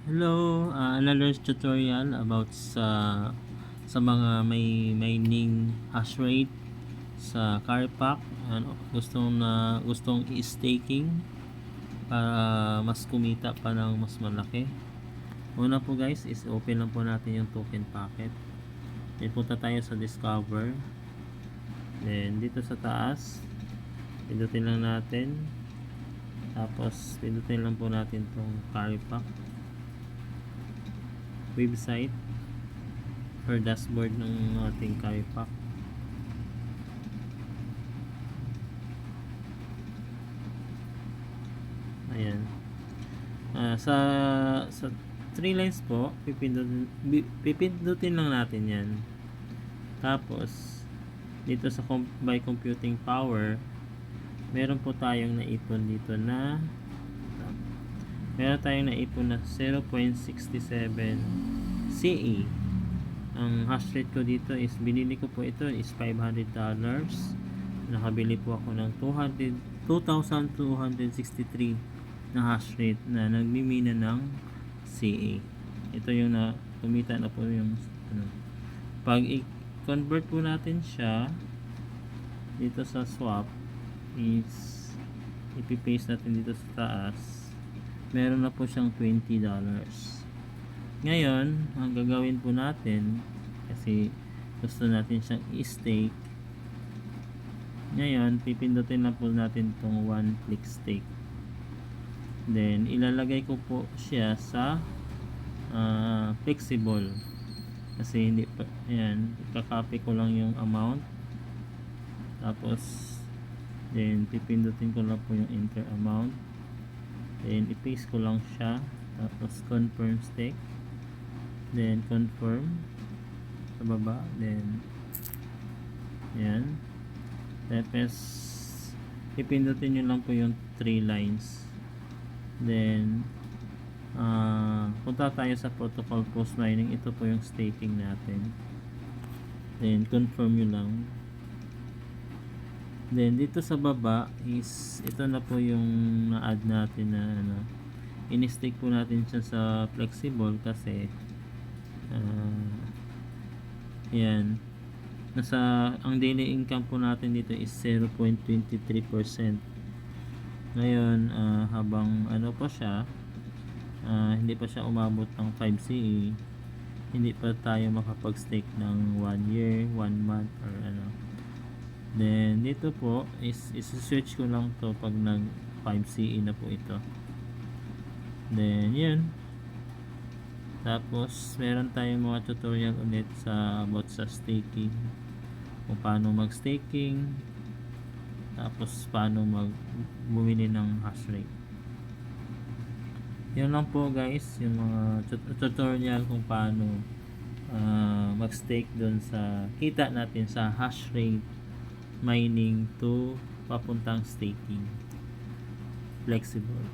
Hello, another tutorial about sa mga may mining hash rate sa Carpac. Gustong i-staking para mas kumita pa ng mas malaki. Una po guys is open lang po natin yung token packet. Then punta tayo sa discover. Then dito sa taas, pindutin lang natin. Tapos pindutin lang po natin tong Carpac website or dashboard ng ating Carpac. Ayan. Sa 3 lines po, pipindutin lang natin yan. Tapos dito sa by computing power, meron po tayong naipon dito na 0.67 CE. Ang hash rate ko dito is, binili ko po ito is $500. Nakabili po ako ng 2,263 na hash rate na nagmimina ng CE. Ito yung na kumita na po yung pag i-convert po natin siya dito sa swap is ipipaste natin dito sa taas, meron na po siyang $20. Ngayon, ang gagawin po natin, kasi gusto natin siyang i-stake, ngayon pipindutin na po natin itong one click stake. Then ilalagay ko po siya sa flexible, kasi hindi pa, ayan, ikakopy ko lang yung amount, tapos then pipindutin ko lang po yung enter amount, then i-paste ko lang siya, tapos confirm stake, then confirm sa baba, then yan, tapos ipindutin nyo lang po yung 3 lines, then punta tayo sa protocol post mining. Ito po yung staking natin, then confirm nyo lang. Then dito sa baba is ito na po yung na-add natin na in-stake po natin siya sa flexible, kasi yan, ang daily income po natin dito is 0.23%. Ngayon habang pa siya, hindi pa siya umabot ng 5 CE, hindi pa tayo makapag-stake ng 1 year, 1 month or Then dito po is search ko lang to pag nag 5 CE na po ito. Then yun. Tapos meron tayong mga tutorial ulit about sa staking, kung paano mag-staking, tapos paano bumili ng hash rate. Yan lang po guys, yung mga tutorial kung paano mag-stake doon sa kita natin sa hash rate mining to papuntang staking flexible.